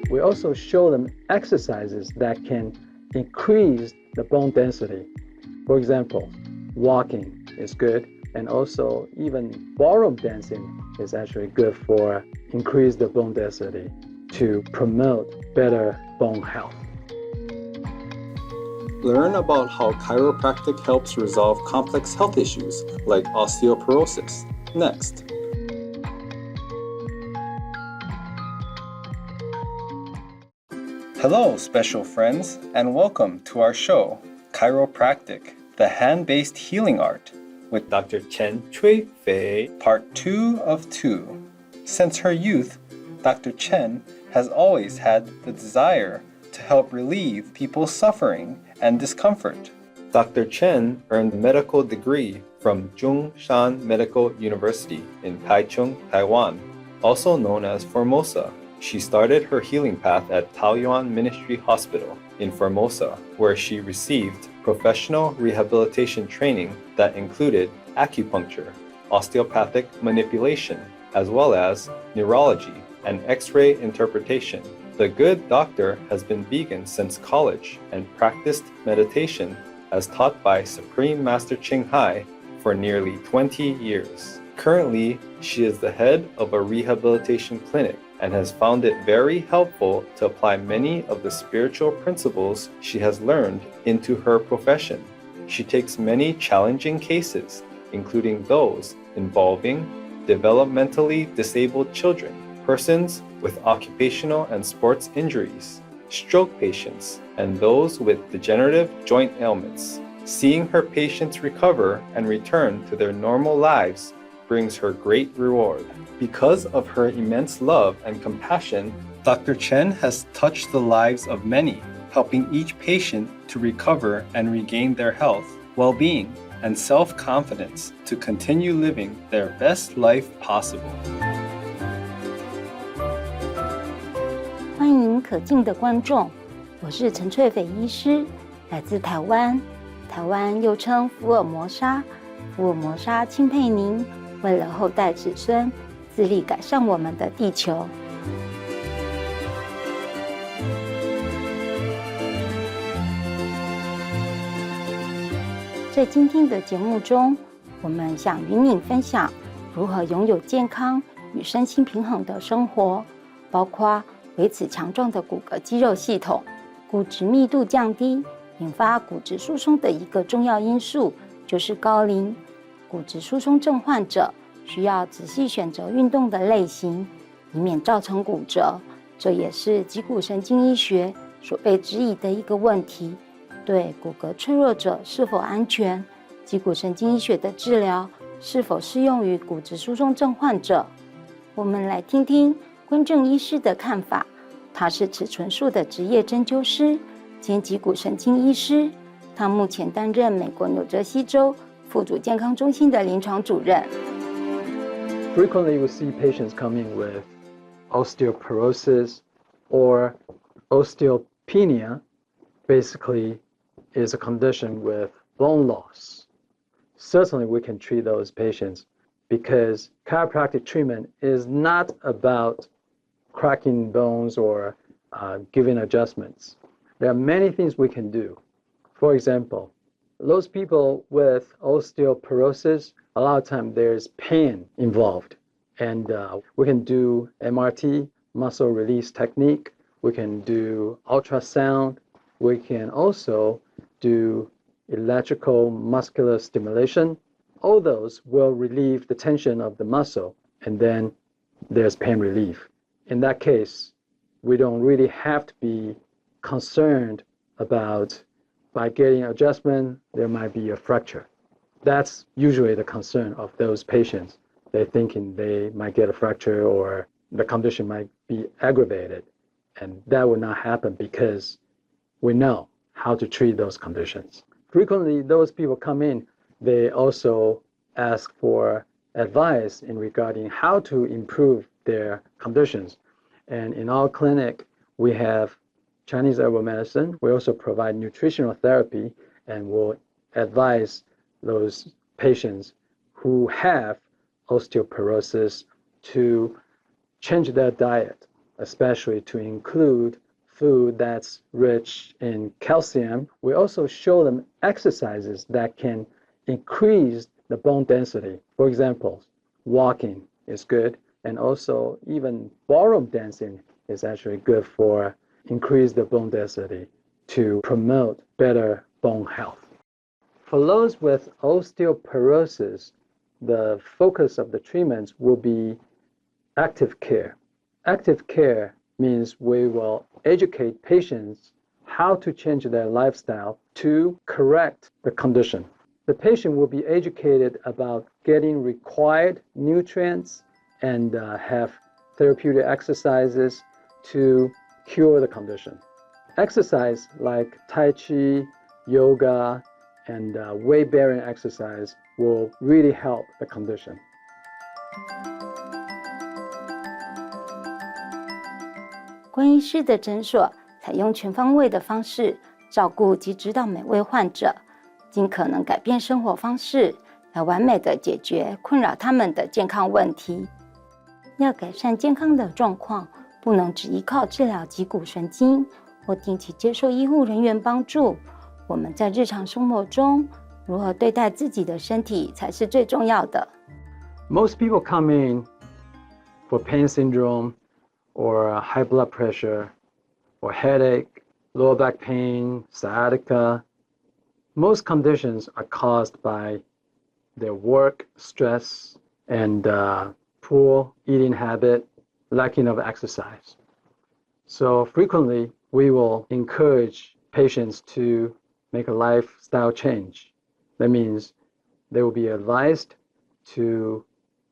We also show them exercises that can increase the bone density. For example, walking is good, and also even ballroom dancing is actually good for increase the bone density to promote better bone health. Learn about how chiropractic helps resolve complex health issues like osteoporosis next. Hello, special friends, and welcome to our show, Chiropractic, the hand-based healing art, with Dr. Chen Tsui-Fei, part 2 of 2. Since her youth, Dr. Chen has always had the desire to help relieve people's suffering and discomfort. Dr. Chen earned a medical degree from Zhongshan Medical University in Taichung, Taiwan, also known as Formosa. She started her healing path at Taoyuan Ministry Hospital in Formosa, where she received professional rehabilitation training that included acupuncture, osteopathic manipulation, as well as neurology and X-ray interpretation. The good doctor has been vegan since college and practiced meditation as taught by Supreme Master Ching Hai for nearly 20 years. Currently, she is the head of a rehabilitation clinic and has found it very helpful to apply many of the spiritual principles she has learned into her profession. She takes many challenging cases, including those involving developmentally disabled children, persons with occupational and sports injuries, stroke patients, and those with degenerative joint ailments. Seeing her patients recover and return to their normal lives brings her great reward. Because of her immense love and compassion, Dr. Chen has touched the lives of many, helping each patient to recover and regain their health, well-being, and self-confidence to continue living their best life possible. 欢迎可敬的观众，我是陈翠斐医师，来自台湾。台湾又称福尔摩沙，福尔摩沙钦佩您，为了后代子孙，自力改善我们的地球。在今天的节目中，我们想与您分享如何拥有健康与身心平衡的生活，包括维持强壮的骨骼肌肉系统。骨质密度降低，引发骨质疏松的一个重要因素就是高龄。骨质疏松症患者需要仔细选择运动的类型，以免造成骨折。这也是脊骨神经医学所被质疑的一个问题。对骨骼脆弱者是否安全？脊骨神经医学的治疗是否适用于骨质疏松症患者？我们来听听关正医师的看法。他是齿唇术的职业针灸师兼脊骨神经医师，他目前担任美国纽泽西州附属健康中心的临床主任。Frequently, we see patients coming with osteoporosis or osteopenia. Basically, is a condition with bone loss. Certainly, we can treat those patients because chiropractic treatment is not about cracking bones or giving adjustments. There are many things we can do. For example, those people with osteoporosis, a lot of times there's pain involved. And we can do MRT, muscle release technique. We can do ultrasound. We can also do electrical muscular stimulation. All those will relieve the tension of the muscle, and then there's pain relief. In that case, we don't really have to be concerned about by getting adjustment, there might be a fracture. That's usually the concern of those patients. They're thinking they might get a fracture or the condition might be aggravated. And that will not happen because we know how to treat those conditions. Frequently, those people come in, they also ask for advice in regarding how to improve their conditions. And in our clinic, we have Chinese herbal medicine. We also provide nutritional therapy and will advise those patients who have osteoporosis to change their diet especially to include food that's rich in calcium. We also show them exercises that can increase the bone density. For example, walking is good, and also even ballroom dancing is actually good for increase the bone density to promote better bone health. For those with osteoporosis, the focus of the treatments will be active care. Active care means we will educate patients how to change their lifestyle to correct the condition. The patient will be educated about getting required nutrients and have therapeutic exercises to cure the condition. Exercise like Tai Chi, yoga, and weight-bearing exercise will really help the condition. 关医师的诊所采用全方位的方式照顾及指导每位患者，尽可能改变生活方式，来完美的解决困扰他们的健康问题。要改善健康的状况，不能只依靠治疗脊骨神经，或定期接受医护人员帮助。我们在日常生活中如何对待自己的身体才是最重要的。Most people come in for pain syndrome or high blood pressure or headache, lower back pain, sciatica. Most conditions are caused by their work, stress, and poor eating habit, lacking of exercise. So frequently, we will encourage patients to make a lifestyle change. That means they will be advised to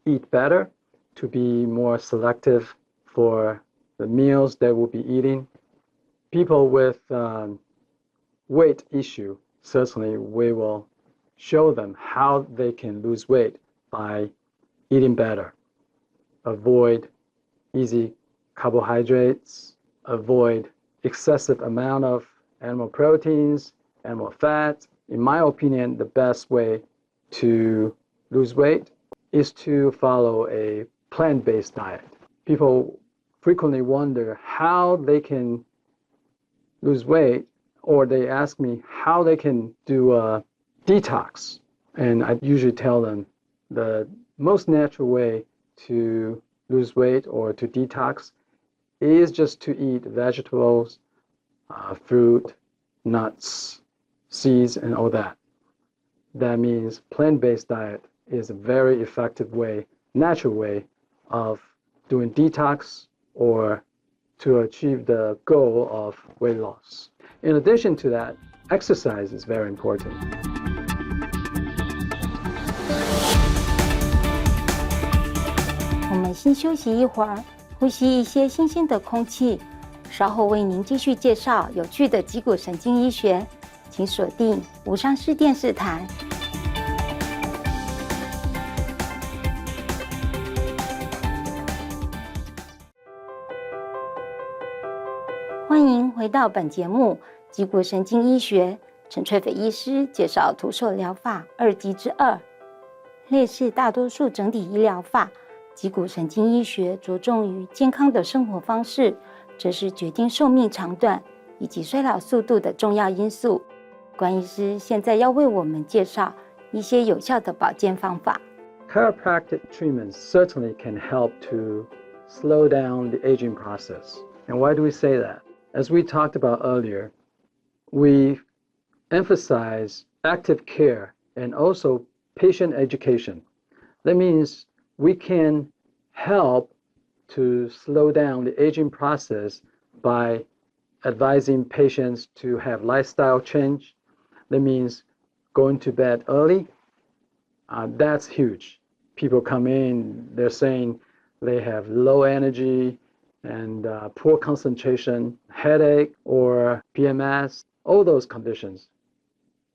eat better, to be more selective for the meals they will be eating. People with weight issue, certainly we will show them how they can lose weight by eating better. Avoid easy carbohydrates, avoid excessive amount of animal proteins, animal fat. In my opinion, the best way to lose weight is to follow a plant-based diet. People frequently wonder how they can lose weight, or they ask me how they can do a detox. And I usually tell them the most natural way to lose weight or to detox is just to eat vegetables, fruit, nuts, seeds, and all that. That means plant-based diet is a very effective way, natural way of doing detox or to achieve the goal of weight loss. In addition to that, exercise is very important. 我们先休息一会儿，呼吸一些新鲜的空气，稍后为您继续介绍有趣的脊骨神经医学，请锁定无伤市电视台。欢迎回到本节目《脊骨神经医学》，陈翠斐医师介绍徒手疗法2级之2，类似大多数整体医疗法。脊骨神经医学着重于健康的生活方式，这是决定寿命长短以及衰老速度的重要因素。关医师现在要为我们介绍一些有效的保健方法。Chiropractic treatments certainly can help to slow down the aging process. And why do we say that? As we talked about earlier, we emphasize active care and also patient education. That means we can help to slow down the aging process by advising patients to have lifestyle change. That means going to bed early. That's huge. People come in, they're saying they have low energy and poor concentration, headache, or PMS, all those conditions.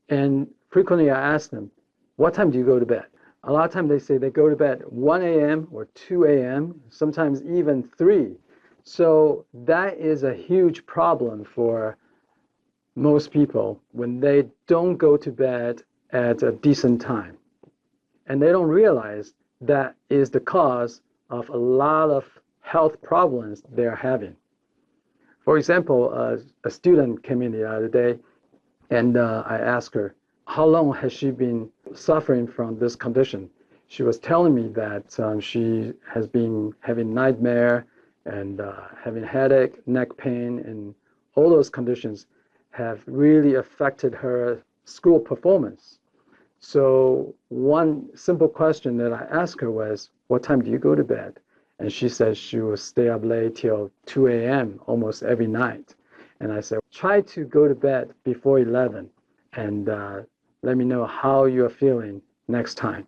And frequently I ask them, what time do you go to bed? A lot of times they say they go to bed 1 a.m. or 2 a.m., sometimes even 3. So that is a huge problem for most people when they don't go to bed at a decent time. And they don't realize that is the cause of a lot of health problems they're having. For example, a student came in the other day, and I asked her, how long has she been suffering from this condition? She was telling me that she has been having nightmare and having headache, neck pain, and all those conditions have really affected her school performance. So one simple question that I asked her was, what time do you go to bed? And she said she will stay up late till 2 a.m. almost every night. And I said, try to go to bed before 11 and let me know how you're feeling next time.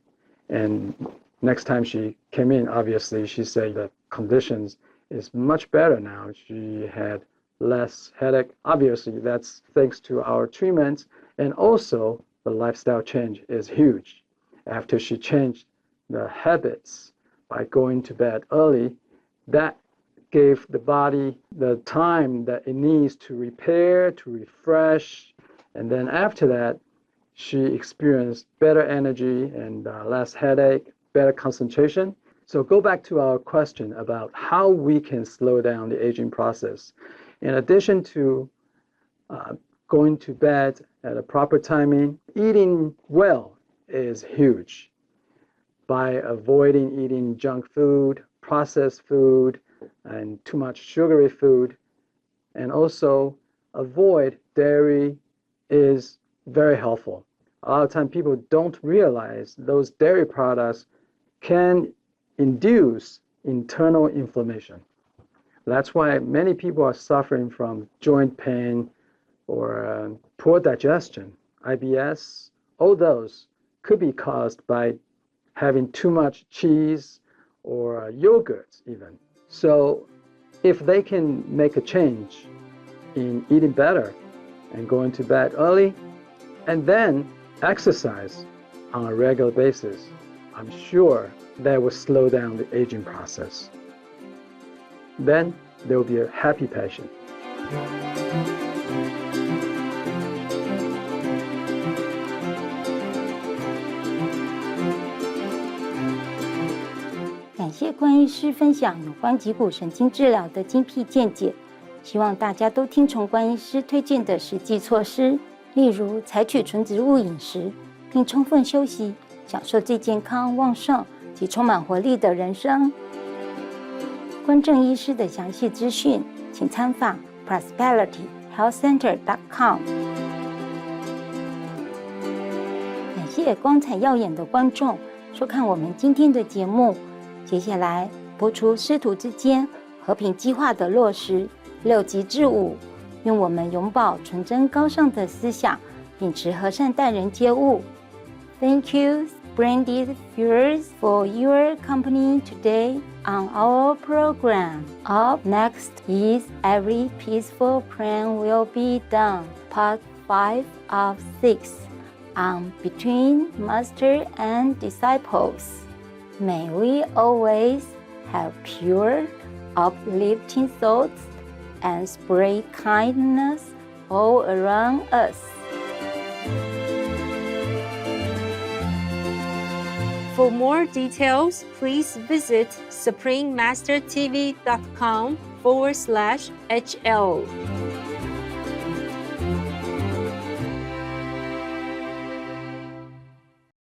And next time she came in, obviously, she said the conditions is much better now. She had less headache. Obviously, that's thanks to our treatments. And also, the lifestyle change is huge. After she changed the habits by going to bed early, that gave the body the time that it needs to repair, to refresh. And then after that, she experienced better energy and less headache, better concentration. So go back to our question about how we can slow down the aging process. In addition to going to bed at a proper timing, eating well is huge. By avoiding eating junk food, processed food, and too much sugary food, and also avoid dairy is very helpful. A lot of times people don't realize those dairy products can induce internal inflammation. That's why many people are suffering from joint pain or poor digestion, IBS. All those could be caused by having too much cheese or yogurt even. So if they can make a change in eating better and going to bed early and then exercise on a regular basis, I'm sure that will slow down the aging process. Then there will be a happy patient. 感谢关医师分享有关脊骨神经治疗的精辟见解，希望大家都听从关医师推荐的实际措施，例如采取纯植物饮食，并充分休息，享受最健康、旺盛及充满活力的人生。关正医师的详细资讯，请参访 prosperityhealthcenter.com。感谢光彩耀眼的观众收看我们今天的节目。接下来播出师徒之间和平计划的落实6级制5，愿我们永葆纯真高尚的思想，秉持和善待人接物。Thank you, splendid viewers, for your company today on our program. Up next is Every Peaceful Plan Will Be Done, Part 5 of 6, on Between Master and Disciples. May we always have pure, uplifting thoughts and spread kindness all around us. For more details, please visit suprememastertv.com/HL.